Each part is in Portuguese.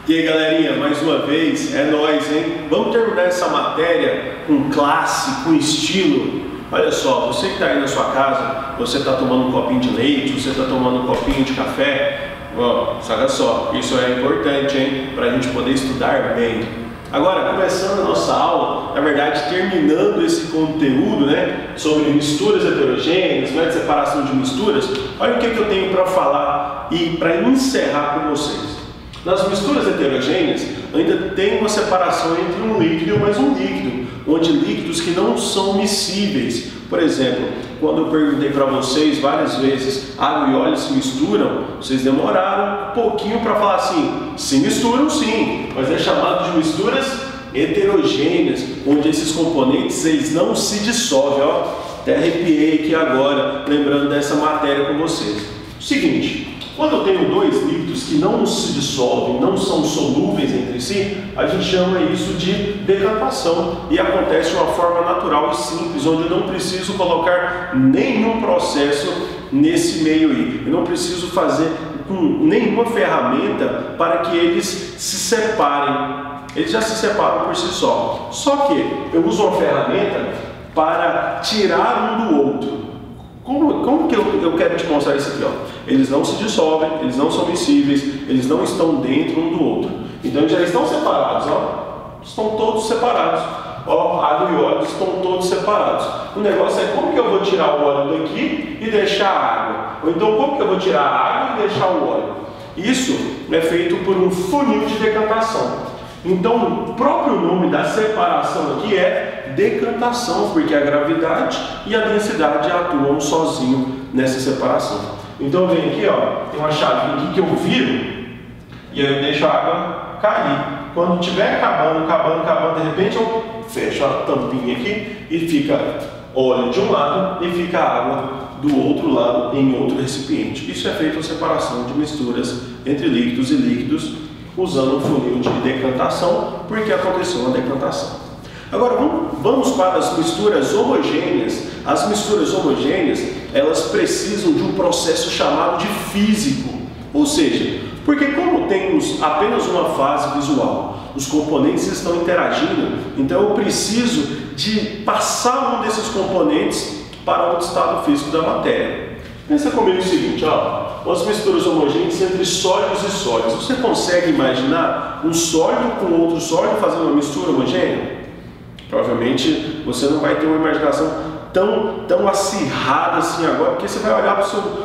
E aí galerinha, mais uma vez, é nóis, hein? Vamos terminar essa matéria com classe, com estilo. Olha só, você que está aí na sua casa, você está tomando um copinho de leite, você está tomando um copinho de café, ó, saca só, isso é importante, hein? Para a gente poder estudar bem. Agora, começando a nossa aula, na verdade, terminando esse conteúdo, né, sobre misturas heterogêneas, né, de separação de misturas, olha o que eu tenho para falar e para encerrar com vocês. Nas misturas heterogêneas, ainda tem uma separação entre um líquido e mais um líquido, onde líquidos que não são miscíveis. Por exemplo, quando eu perguntei para vocês várias vezes, água e óleo se misturam, vocês demoraram um pouquinho para falar assim, se misturam sim, mas é chamado de misturas heterogêneas, onde esses componentes eles não se dissolvem. Ó, até arrepiei aqui agora, lembrando dessa matéria com vocês. Seguinte. Quando eu tenho dois líquidos que não se dissolvem, não são solúveis entre si, a gente chama isso de decantação e acontece de uma forma natural e simples, onde eu não preciso colocar nenhum processo nesse meio aí. Eu não preciso fazer com nenhuma ferramenta para que eles se separem. Eles já se separam por si só. Só que eu uso uma ferramenta para tirar um do outro. Como que eu quero te mostrar isso aqui? Ó? Eles não se dissolvem, eles não são miscíveis, eles não estão dentro um do outro. Então eles já estão separados, ó. Estão todos separados. Ó, água e óleo estão todos separados. O negócio é como que eu vou tirar o óleo daqui e deixar a água? Ou então como que eu vou tirar a água e deixar o óleo? Isso é feito por um funil de decantação. Então o próprio nome da separação aqui é decantação, porque a gravidade e a densidade atuam sozinho nessa separação. Então eu venho aqui, ó, tem uma chavinha aqui que eu viro e aí eu deixo a água cair. Quando estiver acabando, de repente eu fecho a tampinha aqui e fica óleo de um lado e fica água do outro lado em outro recipiente. Isso é feito a separação de misturas entre líquidos e líquidos usando um funil de decantação, porque aconteceu uma decantação. Agora vamos para as misturas homogêneas. As misturas homogêneas, elas precisam de um processo chamado de físico. Ou seja, porque como temos apenas uma fase visual, os componentes estão interagindo, então eu preciso de passar um desses componentes para outro estado físico da matéria. Pensa comigo o seguinte, ó, as misturas homogêneas entre sólidos e sólidos. Você consegue imaginar um sólido com outro sólido fazendo uma mistura homogênea? Provavelmente você não vai ter uma imaginação tão acirrada assim agora, porque você vai olhar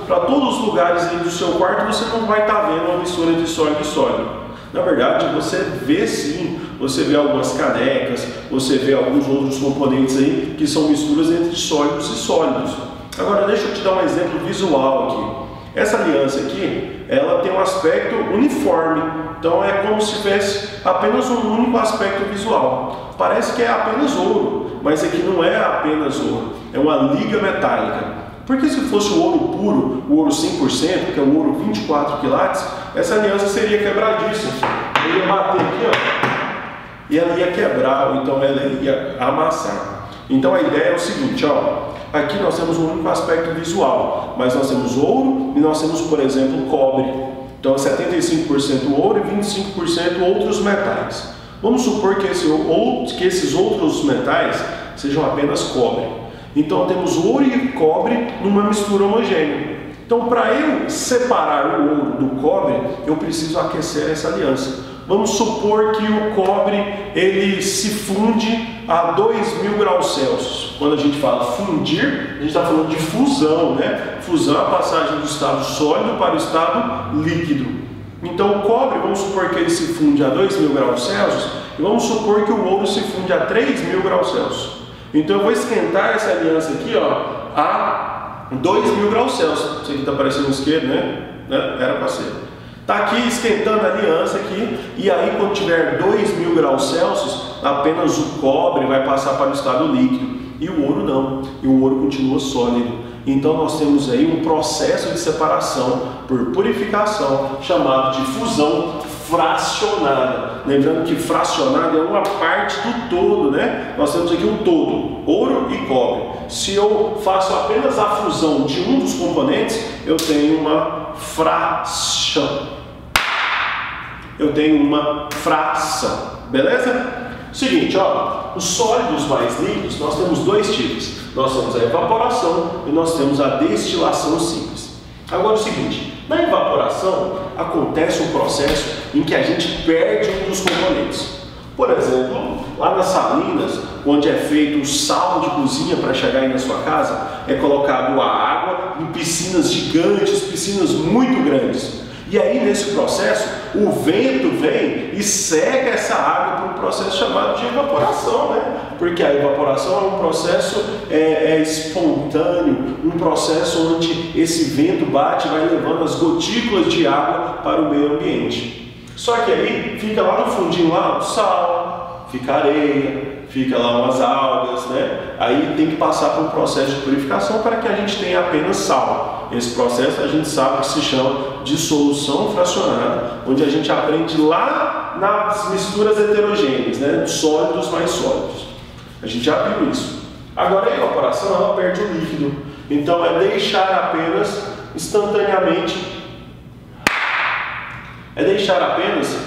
para todos os lugares aí do seu quarto e você não vai estar vendo uma mistura entre sólido e sólido. Na verdade, você vê sim, você vê algumas canecas, você vê alguns outros componentes aí que são misturas entre sólidos e sólidos. Agora deixa eu te dar um exemplo visual aqui. Essa aliança aqui, ela tem um aspecto uniforme, então é como se tivesse apenas um único aspecto visual. Parece que é apenas ouro, mas aqui não é apenas ouro, é uma liga metálica. Porque se fosse o ouro puro, o ouro 100%, que é o ouro 24 quilates, essa aliança seria quebradiça. Eu ia bater aqui, ó, e ela ia quebrar, ou então ela ia amassar. Então a ideia é o seguinte, ó. Aqui nós temos um único aspecto visual, mas nós temos ouro e nós temos, por exemplo, cobre. Então, 75% ouro e 25% outros metais. Vamos supor que esses outros metais sejam apenas cobre. Então, temos ouro e cobre numa mistura homogênea. Então, para eu separar o ouro do cobre, eu preciso aquecer essa aliança. Vamos supor que o cobre ele se funde a 2000 graus Celsius. Quando a gente fala fundir, a gente está falando de fusão, né? Fusão é a passagem do estado sólido para o estado líquido. Então o cobre, vamos supor que ele se funde a 2000 graus Celsius e vamos supor que o ouro se funde a 3000 graus Celsius. Então eu vou esquentar essa aliança aqui, ó, a 2000 graus Celsius. Isso aqui está parecendo um isqueiro, né? Era para ser. Está aqui esquentando a aliança aqui, e aí quando tiver 2000 graus Celsius, apenas o cobre vai passar para o estado líquido, e o ouro não, e o ouro continua sólido. Então nós temos aí um processo de separação por purificação, chamado de fusão fracionada. Lembrando que fracionada é uma parte do todo, né? Nós temos aqui um todo, ouro e cobre. Se eu faço apenas a fusão de um dos componentes, eu tenho uma fração. eu tenho uma fração, beleza? Seguinte, ó, os sólidos mais líquidos, nós temos dois tipos. Nós temos a evaporação e nós temos a destilação simples. Agora o seguinte, na evaporação acontece um processo em que a gente perde um dos componentes. Por exemplo, lá nas salinas, onde é feito o sal de cozinha para chegar aí na sua casa, é colocado a água em piscinas gigantes, piscinas muito grandes. E aí, nesse processo, o vento vem e seca essa água para um processo chamado de evaporação, né? Porque a evaporação é um processo espontâneo, um processo onde esse vento bate e vai levando as gotículas de água para o meio ambiente. Só que aí, fica lá no fundinho lá o sal, fica areia, fica lá umas algas, né? Aí tem que passar por um processo de purificação para que a gente tenha apenas sal. Esse processo a gente sabe que se chama dissolução fracionada, onde a gente aprende lá nas misturas heterogêneas, né? Sólidos mais sólidos. A gente já viu isso. Agora a evaporação, ela perde o líquido. Então é deixar apenas instantaneamente,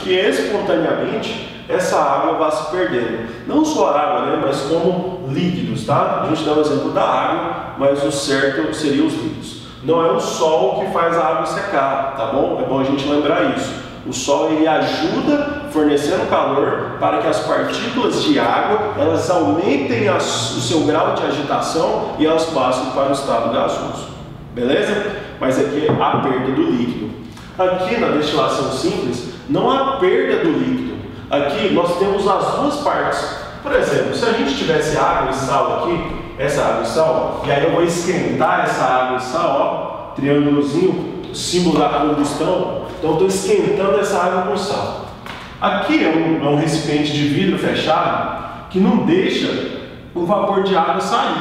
que espontaneamente essa água vai se perdendo. Não só a água, né, mas como líquidos, tá? A gente dá o exemplo da água, mas o certo seria os líquidos. Não é o sol que faz a água secar, tá bom? É bom a gente lembrar isso. O sol ele ajuda fornecendo calor para que as partículas de água elas aumentem o seu grau de agitação e elas passem para o estado gasoso. Beleza? Mas aqui é a perda do líquido. Aqui na destilação simples não há perda do líquido. Aqui nós temos as duas partes. Por exemplo, se a gente tivesse água e sal aqui, essa água e sal, e aí eu vou esquentar essa água e sal, ó, triângulozinho, símbolo da combustão, então eu estou esquentando essa água com sal. Aqui é um recipiente de vidro fechado que não deixa o vapor de água sair.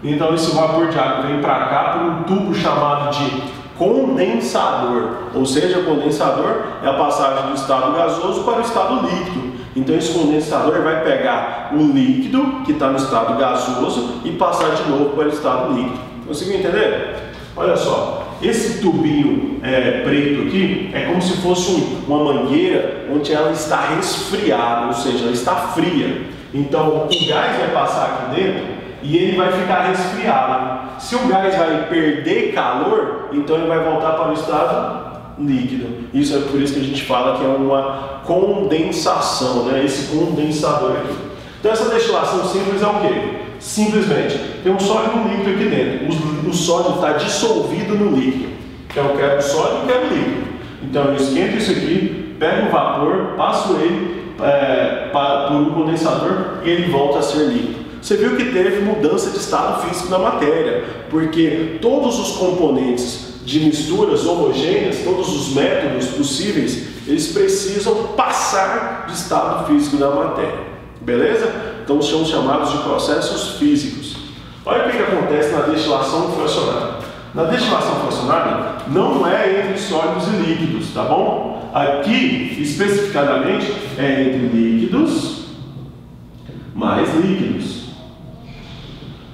Então esse vapor de água vem para cá por um tubo chamado de condensador, ou seja, o condensador é a passagem do estado gasoso para o estado líquido. Então esse condensador vai pegar o líquido que está no estado gasoso e passar de novo para o estado líquido. Conseguiu entender? Olha só, esse tubinho preto aqui é como se fosse uma mangueira onde ela está resfriada, ou seja, ela está fria. Então o gás vai passar aqui dentro e ele vai ficar resfriado. Se o gás vai perder calor, então ele vai voltar para o estado líquido. Isso é por isso que a gente fala que é uma condensação, né? Esse condensador aqui. Então essa destilação simples é o quê? Simplesmente tem um sólido e um líquido aqui dentro. O sólido está dissolvido no líquido. Então eu quero sólido e quero líquido. Então eu esquento isso aqui, pego o vapor, passo ele por um condensador e ele volta a ser líquido. Você viu que teve mudança de estado físico na matéria, porque todos os componentes de misturas homogêneas, todos os métodos possíveis, eles precisam passar de estado físico da matéria. Beleza? Então são chamados de processos físicos. Olha o que acontece na destilação fracionada. Na destilação fracionada não é entre sólidos e líquidos, tá bom? Aqui, especificadamente, é entre líquidos mais líquidos.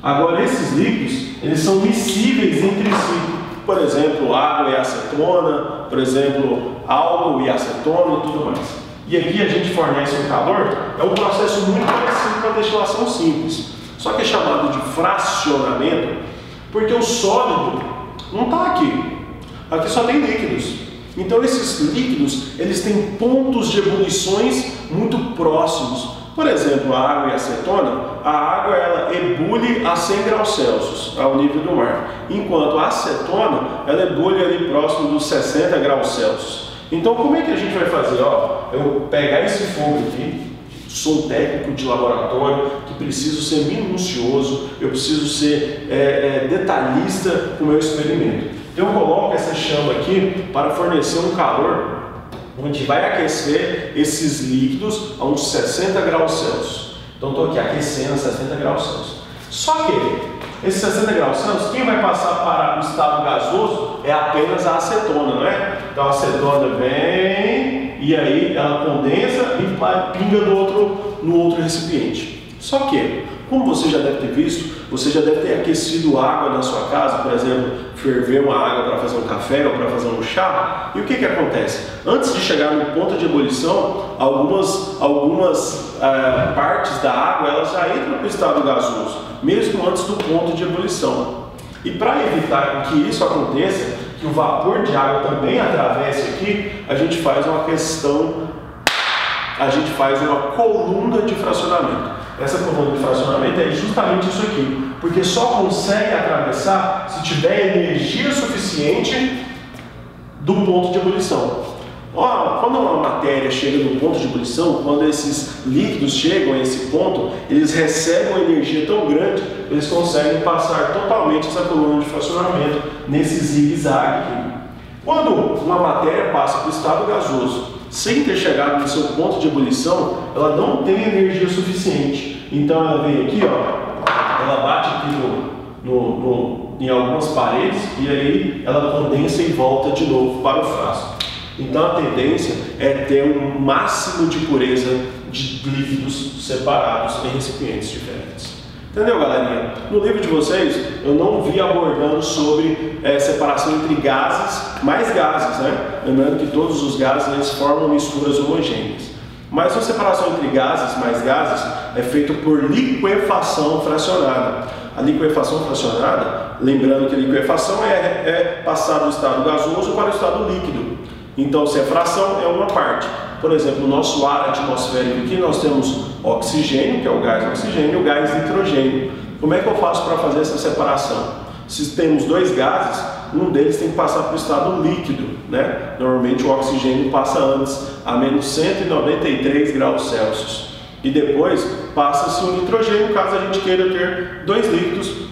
Agora, esses líquidos, eles são miscíveis entre si. Por exemplo, água e acetona, por exemplo, álcool e acetona e tudo mais. E aqui a gente fornece um calor, é um processo muito parecido com a destilação simples. Só que é chamado de fracionamento, porque o sólido não está aqui. Aqui só tem líquidos. Então esses líquidos, eles têm pontos de ebulições muito próximos. Por exemplo, a água e a acetona, a água ela ebule a 100 graus Celsius ao nível do mar, enquanto a acetona ela ebule ali próximo dos 60 graus Celsius. Então como é que a gente vai fazer? Ó, eu vou pegar esse fogo aqui, sou um técnico de laboratório que preciso ser minucioso, eu preciso ser detalhista com o meu experimento. Então eu coloco essa chama aqui para fornecer um calor onde vai aquecer esses líquidos a uns 60 graus Celsius. Então estou aqui aquecendo a 60 graus Celsius. Só que esses 60 graus Celsius, quem vai passar para o estado gasoso é apenas a acetona, não é? Então a acetona vem e aí ela condensa e pinga no outro recipiente. Só que, como você já deve ter visto, você já deve ter aquecido água na sua casa, por exemplo, ferver uma água para fazer um café ou para fazer um chá. E o que acontece? Antes de chegar no ponto de ebulição, algumas partes da água elas já entram no estado gasoso, mesmo antes do ponto de ebulição. E para evitar que isso aconteça, que o vapor de água também atravesse aqui, a gente faz uma coluna de fracionamento. Essa coluna de fracionamento é justamente isso aqui, porque só consegue atravessar se tiver energia suficiente do ponto de ebulição. Quando uma matéria chega no ponto de ebulição, quando esses líquidos chegam a esse ponto, eles recebem uma energia tão grande que eles conseguem passar totalmente essa coluna de fracionamento nesse zigue-zague aqui. Quando uma matéria passa para o estado gasoso sem ter chegado no seu ponto de ebulição, ela não tem energia suficiente. Então ela vem aqui, ela bate aqui em algumas paredes e aí ela condensa e volta de novo para o frasco. Então a tendência é ter um máximo de pureza de líquidos separados em recipientes diferentes. Entendeu, galerinha? No livro de vocês, eu não vi abordando sobre separação entre gases, mais gases, né? Lembrando que todos os gases eles formam misturas homogêneas. Mas a separação entre gases, mais gases, é feita por liquefação fracionada. A liquefação fracionada, lembrando que a liquefação é passar do estado gasoso para o estado líquido. Então, se é fração, é uma parte. Por exemplo, o nosso ar atmosférico aqui, nós temos oxigênio, que é o gás oxigênio, e o gás nitrogênio. Como é que eu faço para fazer essa separação? Se temos dois gases, um deles tem que passar para o estado líquido, né? Normalmente o oxigênio passa antes, a menos 193 graus Celsius. E depois passa-se o nitrogênio, caso a gente queira ter dois líquidos.